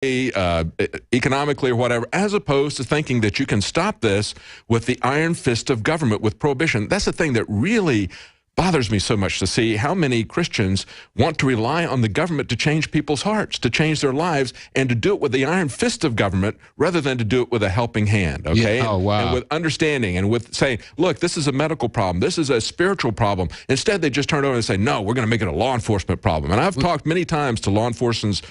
economically or whatever, as opposed to thinking that you can stop this with the iron fist of government, with prohibition. That's the thing that really bothers me so much, to see how many Christians want to rely on the government to change people's hearts, to change their lives, and to do it with the iron fist of government rather than to do it with a helping hand, okay? Yeah. Oh, wow. And with understanding and with saying, look, this is a medical problem, this is a spiritual problem. Instead, they just turn over and say, no, we're going to make it a law enforcement problem. And I've talked many times to law enforcement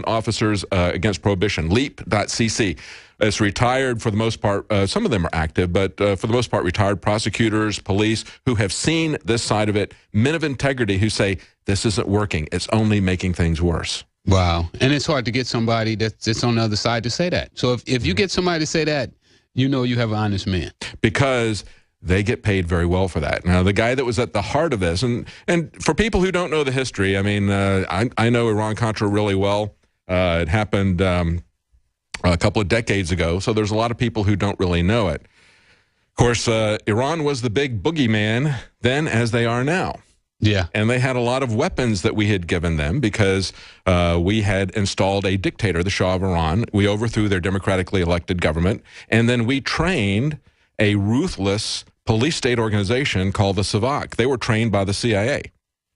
officers against prohibition, LEAP.cc. It's retired, for the most part. Some of them are active, but for the most part, retired prosecutors, police, who have seen this side of it, men of integrity who say, this isn't working. It's only making things worse. Wow. And it's hard to get somebody that's on the other side to say that. So if you get somebody to say that, you know you have an honest man. Because they get paid very well for that. Now, the guy that was at the heart of this, and for people who don't know the history, I mean, I know Iran-Contra really well. It happened a couple of decades ago, so there's a lot of people who don't really know it. Of course, Iran was the big boogeyman then, as they are now. Yeah. And they had a lot of weapons that we had given them because we had installed a dictator, the Shah of Iran. We overthrew their democratically elected government, and then we trained a ruthless police state organization called the Savak. They were trained by the CIA.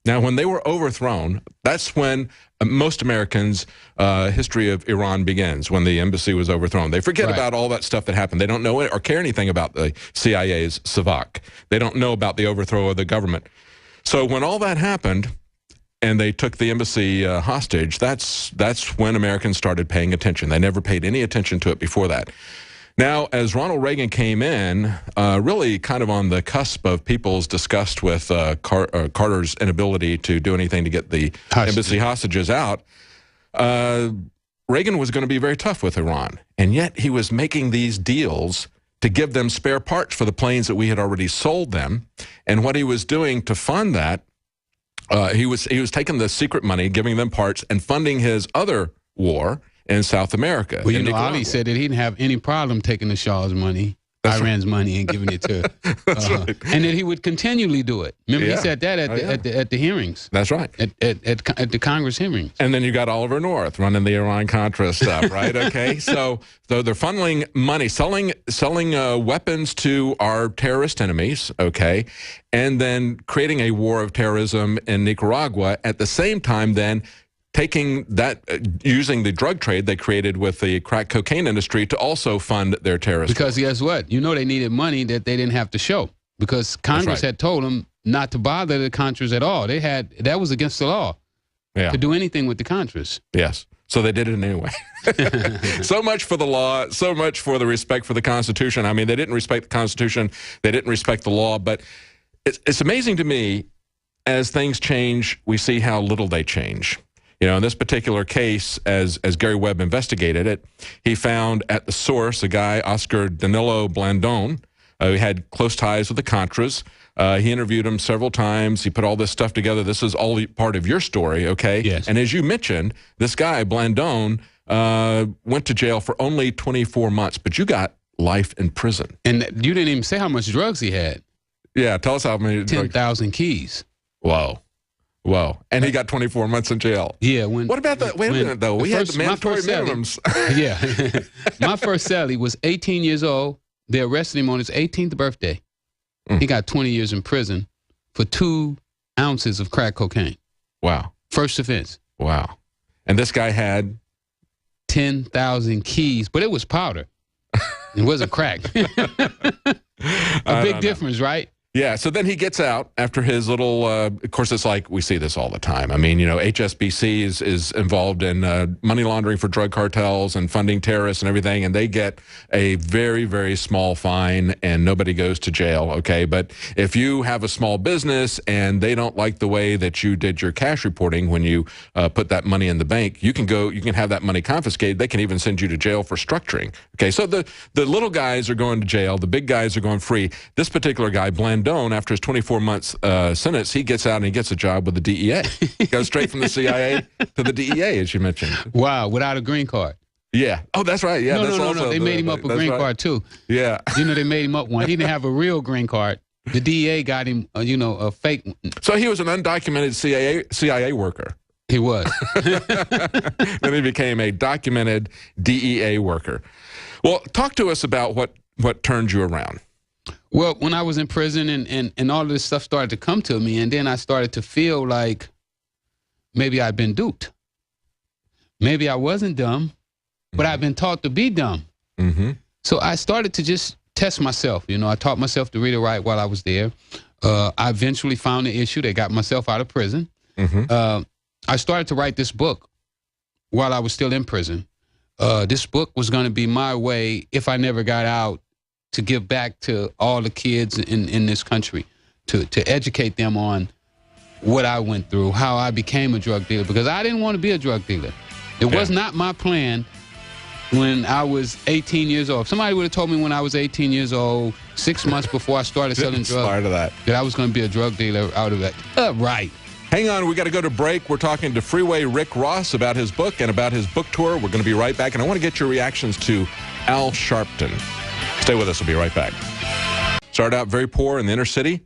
Now, when they were overthrown, that's when most Americans' history of Iran begins, when the embassy was overthrown. They forget about all that stuff that happened. They don't know it or care anything about the CIA's Savak. They don't know about the overthrow of the government. So when all that happened and they took the embassy hostage, that's when Americans started paying attention. They never paid any attention to it before that. Now, as Ronald Reagan came in, really kind of on the cusp of people's disgust with Carter's inability to do anything to get the embassy hostages out, Reagan was going to be very tough with Iran. And yet he was making these deals to give them spare parts for the planes that we had already sold them. And what he was doing to fund that, he was taking the secret money, giving them parts, and funding his other war in South America. Well, you know, Ali said that he didn't have any problem taking the Shah's money, Iran's money, and giving it to That's right. And that he would continually do it. Remember, he said that at the hearings. That's right. At the Congress hearings. And then you got Oliver North running the Iran-Contra stuff, right? Okay, so they're funneling money, selling weapons to our terrorist enemies, okay, and then creating a war of terrorism in Nicaragua. At the same time, then taking that, using the drug trade they created with the crack cocaine industry to also fund their terrorists. Because guess what? You know they needed money that they didn't have to show. Because Congress had told them not to bother the Contras at all. That was against the law to do anything with the Contras. Yes. So they did it anyway. So much for the law, so much for the respect for the Constitution. I mean, they didn't respect the Constitution. They didn't respect the law. But it's amazing to me, as things change, we see how little they change. You know, in this particular case, as Gary Webb investigated it, he found at the source a guy, Oscar Danilo Blandón, who had close ties with the Contras. He interviewed him several times. He put all this stuff together. This is all part of your story, okay? Yes. And as you mentioned, this guy, Blandón, went to jail for only 24 months, but you got life in prison. And you didn't even say how much drugs he had. Yeah, tell us how many. 10,000 keys. Whoa. Whoa. And he got 24 months in jail. Yeah. What about that? Wait a minute, though. We had the mandatory minimums. Yeah. My first Sally was 18 years old. They arrested him on his 18th birthday. He got 20 years in prison for 2 ounces of crack cocaine. Wow. First offense. Wow. And this guy had 10,000 keys, but it was powder. It wasn't crack. A big difference, right? Yeah, so then he gets out after his little, of course, it's like we see this all the time. I mean, you know, HSBC is involved in money laundering for drug cartels and funding terrorists and everything, and they get a very, very small fine and nobody goes to jail, okay? But if you have a small business and they don't like the way that you did your cash reporting when you put that money in the bank, you can have that money confiscated. They can even send you to jail for structuring, okay? So the little guys are going to jail. The big guys are going free. This particular guy, Blandón, after his 24 months sentence, he gets out and he gets a job with the DEA. He goes straight from the CIA to the DEA, as you mentioned. Wow, without a green card. Yeah. Oh, that's right. Yeah. No. They made him up a green card, too. Yeah. You know, they made him up one. He didn't have a real green card. The DEA got him, you know, a fake one. So he was an undocumented CIA worker. He was. Then he became a documented DEA worker. Well, talk to us about what turned you around. Well, when I was in prison and all of this stuff started to come to me, and then I started to feel like maybe I'd been duped. Maybe I wasn't dumb, but I've been taught to be dumb. Mm-hmm. So I started to just test myself. You know, I taught myself to read and write while I was there. I eventually found the issue that got myself out of prison. Mm-hmm. I started to write this book while I was still in prison. This book was going to be my way, if I never got out, to give back to all the kids in this country, to educate them on what I went through, how I became a drug dealer, because I didn't want to be a drug dealer. It was not my plan when I was 18 years old. If somebody would have told me when I was 18 years old, 6 months before I started selling drugs, that I was going to be a drug dealer, I would have been, right. Hang on, we got to go to break. We're talking to Freeway Rick Ross about his book and about his book tour. We're going to be right back, and I want to get your reactions to Al Sharpton. Stay with us. We'll be right back. Started out very poor in the inner city,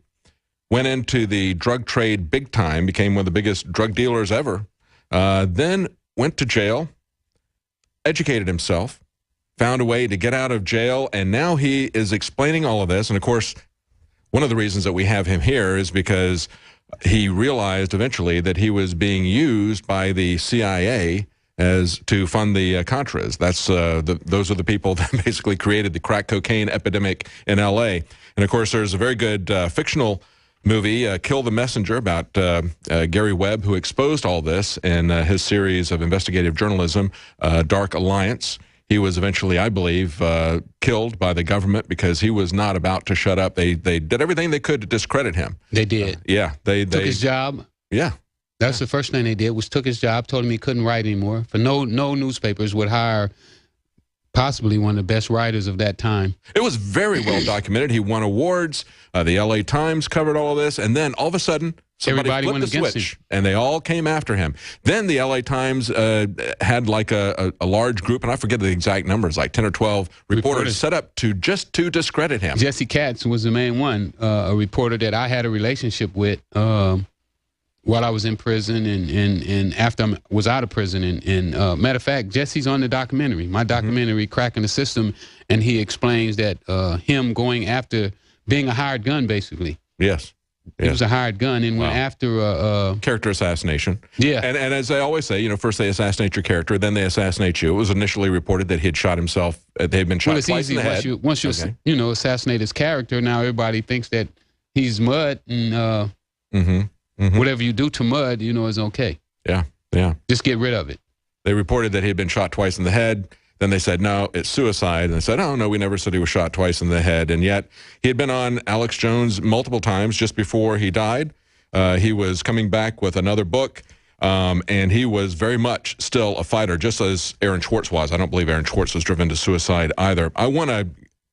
went into the drug trade big time, became one of the biggest drug dealers ever, then went to jail, educated himself, found a way to get out of jail, and now he is explaining all of this. And, of course, one of the reasons that we have him here is because he realized eventually that he was being used by the CIA to fund the Contras. That's those are the people that basically created the crack cocaine epidemic in L.A. And, of course, there's a very good fictional movie, Kill the Messenger, about Gary Webb, who exposed all this in his series of investigative journalism, Dark Alliance. He was eventually, I believe, killed by the government because he was not about to shut up. They did everything they could to discredit him. They did. Yeah. They took his job. Yeah. That's the first thing they did, was took his job, told him he couldn't write anymore. For no newspapers would hire possibly one of the best writers of that time. It was very well documented. He won awards. The L.A. Times covered all of this. And then all of a sudden, somebody flipped the switch, and they all came after him. Then the L.A. Times had like a large group, and I forget the exact numbers, like 10 or 12 reporters set up to discredit him. Jesse Katz was the main one, a reporter that I had a relationship with while I was in prison and after I was out of prison. And matter of fact, Jesse's on the documentary, my documentary, Cracking the System, and he explains that him going after being a hired gun, basically. Yes. He was a hired gun and went after character assassination. Yeah. And as they always say, you know, first they assassinate your character, then they assassinate you. It was initially reported that he had shot himself. They had been shot twice in the head. Once you assassinate his character, now everybody thinks that he's mud, and whatever you do to mud, you know, is okay. Yeah, yeah. Just get rid of it. They reported that he had been shot twice in the head. Then they said, no, it's suicide. And they said, oh, no, we never said he was shot twice in the head. And yet he had been on Alex Jones multiple times just before he died. He was coming back with another book, and he was very much still a fighter, just as Aaron Swartz was. I don't believe Aaron Swartz was driven to suicide either. I want to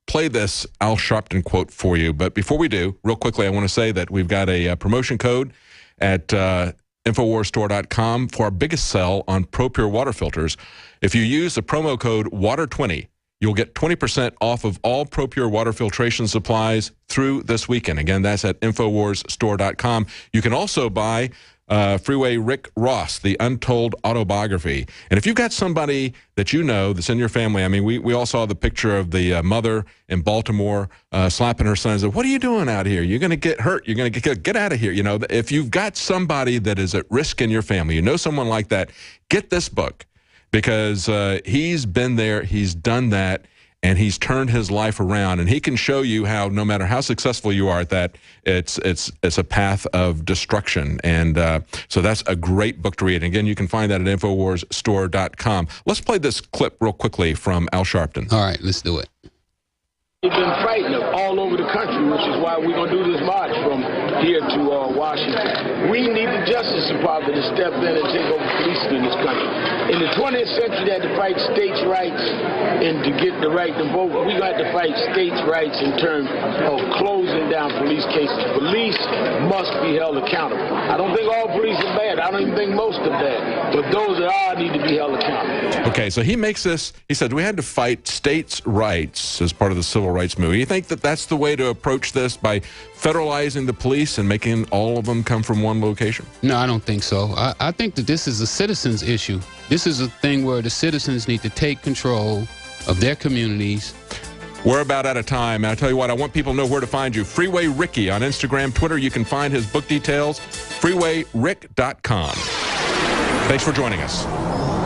play this Al Sharpton quote for you. But before we do, real quickly, I want to say that we've got a promotion code at InfoWarsStore.com for our biggest sell on ProPure water filters. If you use the promo code WATER20, you'll get 20% off of all ProPure water filtration supplies through this weekend. Again, that's at InfoWarsStore.com. You can also buy Freeway Rick Ross, The Untold Autobiography. And if you've got somebody that you know that's in your family, I mean, we all saw the picture of the mother in Baltimore slapping her son and said, what are you doing out here? You're going to get hurt. You're going to get out of here. You know, if you've got somebody that is at risk in your family, you know someone like that, get this book, because he's been there, he's done that, and he's turned his life around, and he can show you how, no matter how successful you are at that, it's a path of destruction. And so that's a great book to read. And again, you can find that at InfoWarsStore.com. Let's play this clip real quickly from Al Sharpton. All right, let's do it. We've been fighting them all over the country, which is why we're going to do this march from here to Washington. We need the Justice Department to step in and take over policing in this country. In the 20th century, they had to fight states' rights, and to get the right to vote, we got to fight states' rights in terms of closing down police cases. Police must be held accountable. I don't think all police are bad. I don't even think most are bad. But those that are need to be held accountable. Okay, so he makes this, he said, we had to fight states' rights as part of the civil rights movement. You think that that's the way to approach this, by federalizing the police? police and making all of them come from one location? No, I don't think so. I think that this is a citizens issue. This is a thing where the citizens need to take control of their communities. We're about out of time. And I tell you what, I want people to know where to find you. Freeway Ricky on Instagram, Twitter. You can find his book details, freewayrick.com. Thanks for joining us.